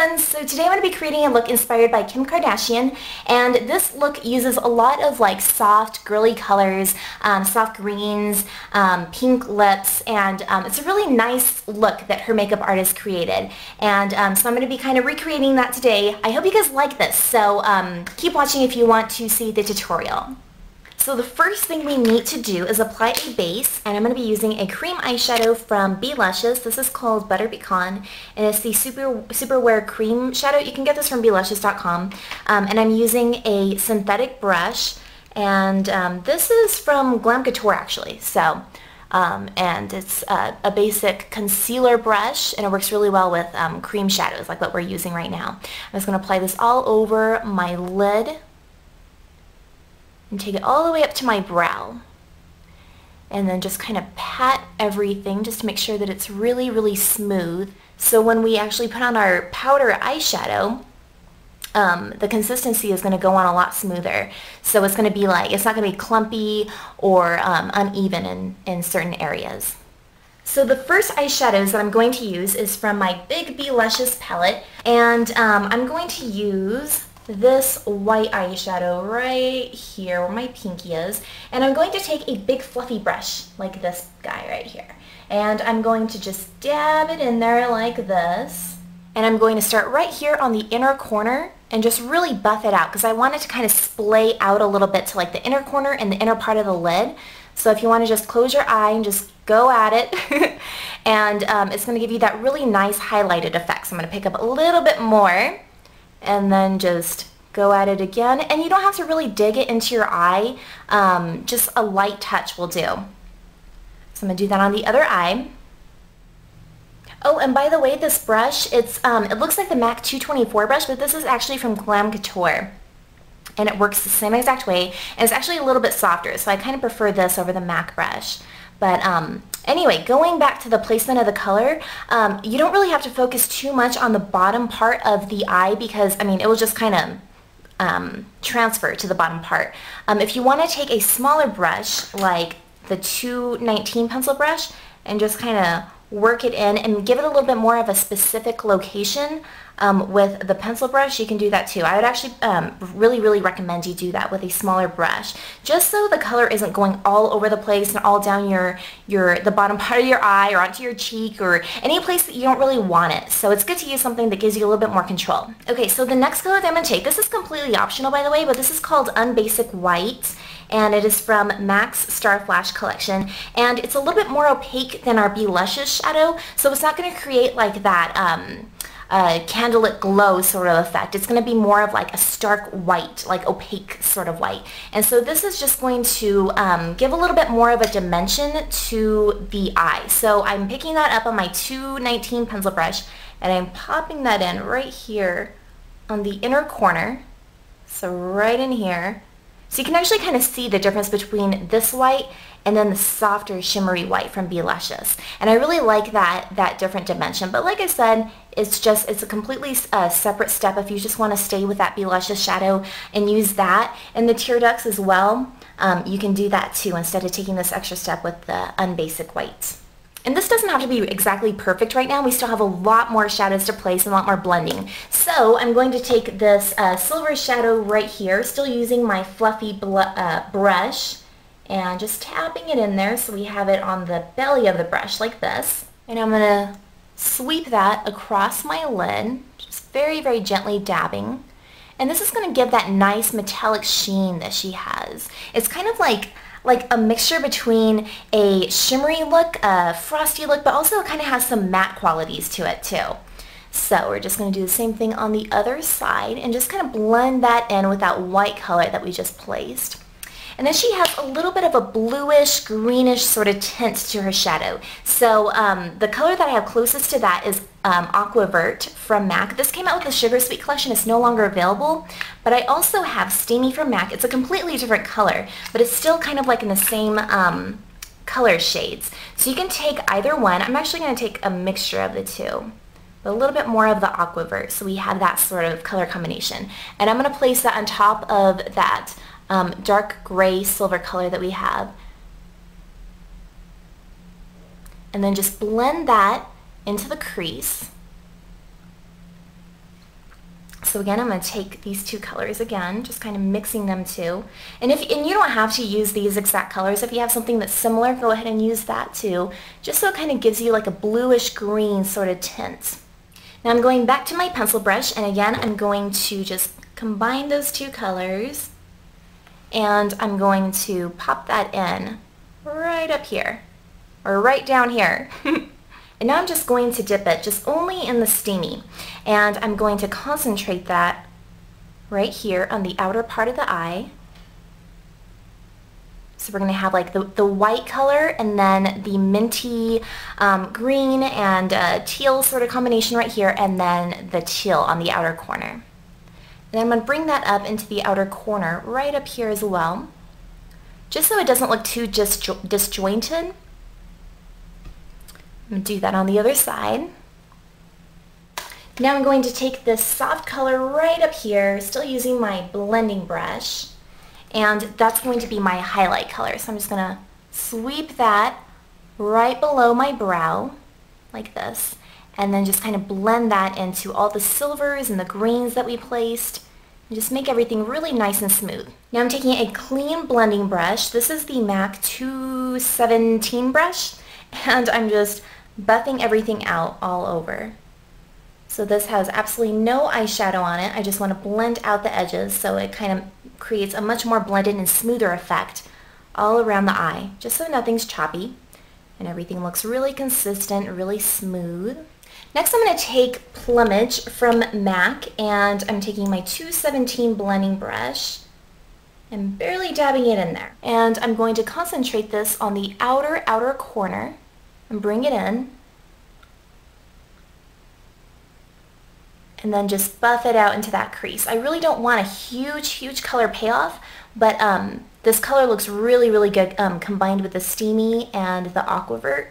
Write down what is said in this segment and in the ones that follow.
friends! So today I'm going to be creating a look inspired by Kim Kardashian, and this look uses a lot of like soft girly colors, soft greens, pink lips, and it's a really nice look that her makeup artist created. And so I'm going to be kind of recreating that today. I hope you guys like this, so keep watching if you want to see the tutorial. So the first thing we need to do is apply a base, and I'm going to be using a cream eyeshadow from Beluscious. This is called Butter Pecan, and it's the Super Wear Cream Shadow. You can get this from Beluscious.com, and I'm using a synthetic brush, and this is from Glam Couture actually. So, and it's a basic concealer brush, and it works really well with cream shadows like what we're using right now. I'm just going to apply this all over my lid and take it all the way up to my brow, and then just kind of pat everything just to make sure that it's really, really smooth. So when we actually put on our powder eyeshadow, the consistency is going to go on a lot smoother. So it's going to be like, it's not going to be clumpy or uneven in certain areas. So the first eyeshadows that I'm going to use is from my big Beluscious palette, and I'm going to use this white eyeshadow right here where my pinky is, and I'm going to take a big fluffy brush like this guy right here, and I'm going to just dab it in there like this, and I'm going to start right here on the inner corner and just really buff it out because I want it to kind of splay out a little bit to like the inner corner and the inner part of the lid. So if you want to just close your eye and just go at it and it's going to give you that really nice highlighted effect. So I'm going to pick up a little bit more and then just go at it again, and you don't have to really dig it into your eye, just a light touch will do. So I'm going to do that on the other eye. Oh, and by the way, this brush, it looks like the MAC 224 brush, but this is actually from Glam Couture, and it works the same exact way, and it's actually a little bit softer, so I kind of prefer this over the MAC brush. But anyway, going back to the placement of the color, you don't really have to focus too much on the bottom part of the eye because, I mean, it will just kind of transfer to the bottom part. If you want to take a smaller brush, like the 219 pencil brush, and just kind of work it in and give it a little bit more of a specific location with the pencil brush, you can do that too. I would actually really recommend you do that with a smaller brush, just so the color isn't going all over the place and all down the bottom part of your eye or onto your cheek or any place that you don't really want it. So it's good to use something that gives you a little bit more control. Okay, so the next color that I'm going to take, this is completely optional by the way, but this is called Unbasic White, and it is from MAC's Star Flash collection, and it's a little bit more opaque than our Beluscious shadow, so it's not going to create like that candlelit glow sort of effect. It's going to be more of like a stark white, like opaque sort of white. And so this is just going to give a little bit more of a dimension to the eye. So I'm picking that up on my 219 pencil brush, and I'm popping that in right here on the inner corner. So right in here. So you can actually kind of see the difference between this white and then the softer shimmery white from Beluscious. And I really like that different dimension. But like I said, it's a completely separate step if you just want to stay with that Beluscious shadow and use that. And the tear ducts as well, you can do that too instead of taking this extra step with the Unbasic White. And this doesn't have to be exactly perfect right now. We still have a lot more shadows to place and a lot more blending. So I'm going to take this silver shadow right here, still using my fluffy brush, and just tapping it in there so we have it on the belly of the brush like this. And I'm going to sweep that across my lid, just very gently dabbing. And this is going to give that nice metallic sheen that she has. It's kind of like a mixture between a shimmery look, a frosty look, but also it kind of has some matte qualities to it too. So we're just going to do the same thing on the other side and just kind of blend that in with that white color that we just placed. And then she has a little bit of a bluish, greenish sort of tint to her shadow. So the color that I have closest to that is Aqua Vert from MAC. This came out with the Sugar Sweet collection. It's no longer available. But I also have Steamy from MAC. It's a completely different color, but it's still kind of like in the same color shades. So you can take either one. I'm actually going to take a mixture of the two, but a little bit more of the Aqua Vert, so we have that sort of color combination. And I'm going to place that on top of that dark gray silver color that we have, and then just blend that into the crease. So again, I'm going to take these two colors again, just kind of mixing them too. And you don't have to use these exact colors. If you have something that's similar, go ahead and use that too, just so it kind of gives you like a bluish green sort of tint. Now I'm going back to my pencil brush, and again, I'm going to just combine those two colors, and I'm going to pop that in right up here, or right down here. And now I'm just going to dip it just only in the steamy, and I'm going to concentrate that right here on the outer part of the eye. So we're going to have like the white color and then the minty green and teal sort of combination right here, and then the teal on the outer corner. And I'm going to bring that up into the outer corner right up here as well, just so it doesn't look too disjointed. I'm going to do that on the other side. Now I'm going to take this soft color right up here, still using my blending brush, and that's going to be my highlight color. So I'm just going to sweep that right below my brow, like this, and then just kind of blend that into all the silvers and the greens that we placed, and just make everything really nice and smooth. Now I'm taking a clean blending brush. This is the MAC 217 brush, and I'm just buffing everything out all over. So this has absolutely no eyeshadow on it. I just want to blend out the edges so it kind of creates a much more blended and smoother effect all around the eye, just so nothing's choppy and everything looks really consistent, really smooth. Next I'm going to take Plumage from MAC, and I'm taking my 217 blending brush and barely dabbing it in there. And I'm going to concentrate this on the outer corner and bring it in, and then just buff it out into that crease. I really don't want a huge color payoff, but this color looks really good combined with the steamy and the aquavert.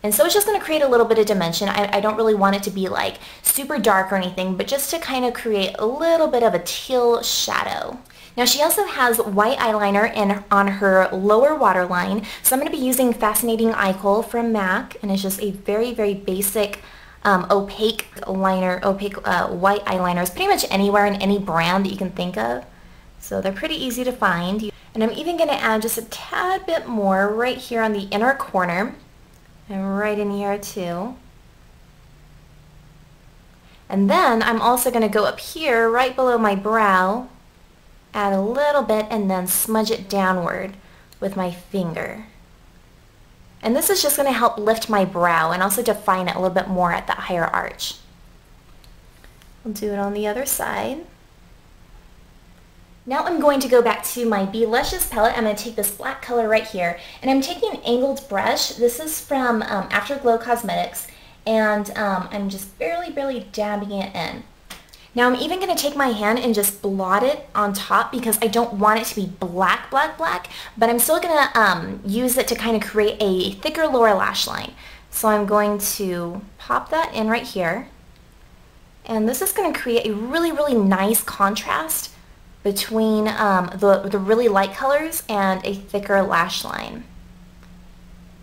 And so it's just going to create a little bit of dimension. I don't really want it to be like super dark or anything, but just to kind of create a little bit of a teal shadow. Now she also has white eyeliner on her lower waterline, so I'm going to be using Fascinating Eye Kohl from MAC, and it's just a very basic opaque white eyeliners, pretty much anywhere in any brand that you can think of. So they're pretty easy to find. And I'm even going to add just a tad bit more right here on the inner corner, and right in here too. And then I'm also going to go up here right below my brow, add a little bit, and then smudge it downward with my finger. And this is just going to help lift my brow and also define it a little bit more at that higher arch. I'll do it on the other side. Now I'm going to go back to my Be Luscious palette. I'm going to take this black color right here, and I'm taking an angled brush. This is from Afterglow Cosmetics, and I'm just barely dabbing it in. Now I'm even going to take my hand and just blot it on top because I don't want it to be black, but I'm still going to use it to kind of create a thicker lower lash line. So I'm going to pop that in right here, and this is going to create a really nice contrast between the really light colors and a thicker lash line.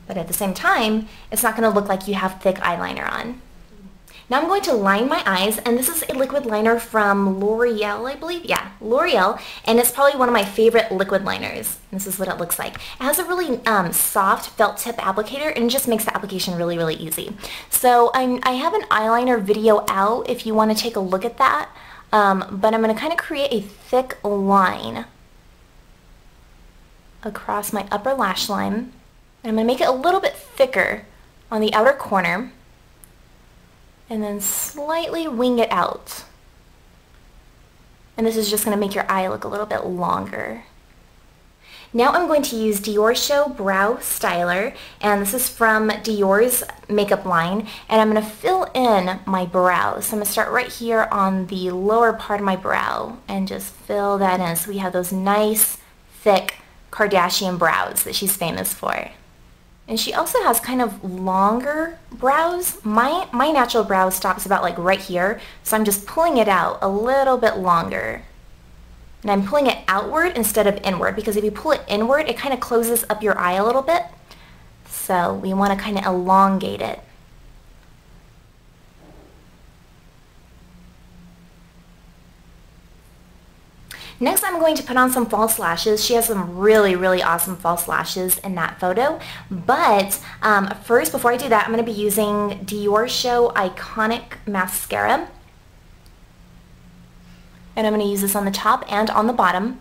But at the same time, it's not going to look like you have thick eyeliner on. Now I'm going to line my eyes, and this is a liquid liner from L'Oreal, I believe. Yeah, L'Oreal, and it's probably one of my favorite liquid liners. This is what it looks like. It has a really soft felt tip applicator, and it just makes the application really easy. So I have an eyeliner video out if you want to take a look at that, but I'm going to kind of create a thick line across my upper lash line, and I'm going to make it a little bit thicker on the outer corner, and then slightly wing it out. And this is just going to make your eye look a little bit longer. Now I'm going to use Dior Show Brow Styler, and this is from Dior's makeup line, and I'm going to fill in my brows. So I'm going to start right here on the lower part of my brow and just fill that in so we have those nice, thick Kardashian brows that she's famous for. And she also has kind of longer brows. My natural brow stops about like right here, so I'm just pulling it out a little bit longer. And I'm pulling it outward instead of inward, because if you pull it inward, it kind of closes up your eye a little bit. So we want to kind of elongate it. Next, I'm going to put on some false lashes. She has some really, really awesome false lashes in that photo. But first, before I do that, I'm going to be using Dior Show Iconic Mascara. And I'm going to use this on the top and on the bottom.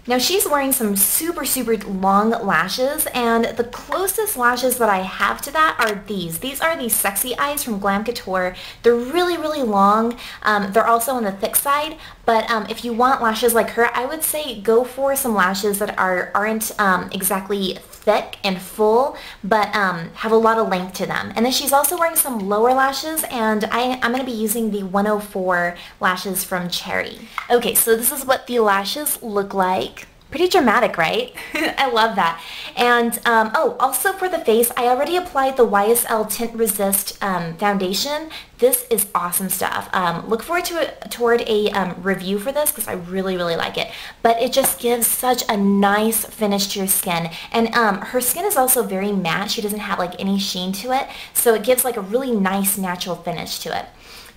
Now she's wearing some super, super long lashes, and the closest lashes that I have to that are these. These are the Sexy Eyes from Glam Couture. They're really, really long. They're also on the thick side, but if you want lashes like her, I would say go for some lashes that aren't exactly thick and full, but have a lot of length to them. And then she's also wearing some lower lashes, and I'm going to be using the 104 lashes from Cherry. Okay, so this is what the lashes look like. Pretty dramatic, right? I love that. And oh, also for the face, I already applied the YSL Tint Resist foundation. This is awesome stuff. Look forward toward a review for this because I really, really like it. But it just gives such a nice finish to your skin. And her skin is also very matte. She doesn't have like any sheen to it. So it gives like a really nice natural finish to it.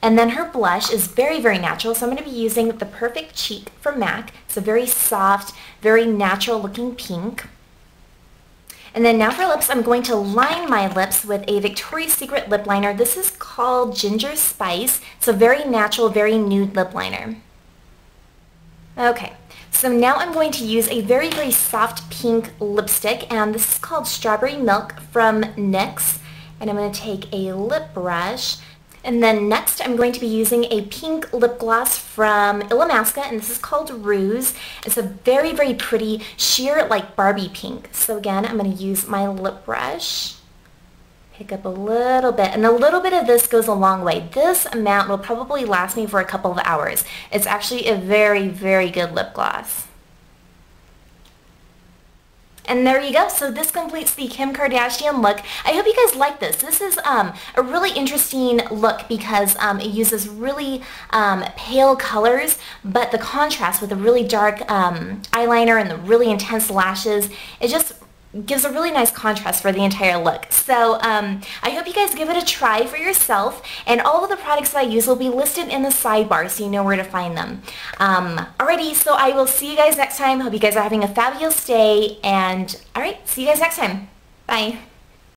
And then her blush is very, very natural, so I'm going to be using the Perfect Cheek from MAC. It's a very soft, very natural looking pink. And then now for lips, I'm going to line my lips with a Victoria's Secret lip liner. This is called Ginger Spice. It's a very natural, very nude lip liner. Okay, so now I'm going to use a very, very soft pink lipstick, and this is called Strawberry Milk from NYX. And I'm going to take a lip brush. And then next I'm going to be using a pink lip gloss from Illamasqua, and this is called Ruse. It's a very, very pretty sheer like Barbie pink. So again, I'm going to use my lip brush, pick up a little bit, and a little bit of this goes a long way. This amount will probably last me for a couple of hours. It's actually a very, very good lip gloss. And there you go. So this completes the Kim Kardashian look. I hope you guys like this. This is a really interesting look because it uses really pale colors, but the contrast with the really dark eyeliner and the really intense lashes, it just gives a really nice contrast for the entire look. So I hope you guys give it a try for yourself, and all of the products that I use will be listed in the sidebar so you know where to find them. Alrighty, so I will see you guys next time. Hope you guys are having a fabulous day, and alright, see you guys next time. Bye.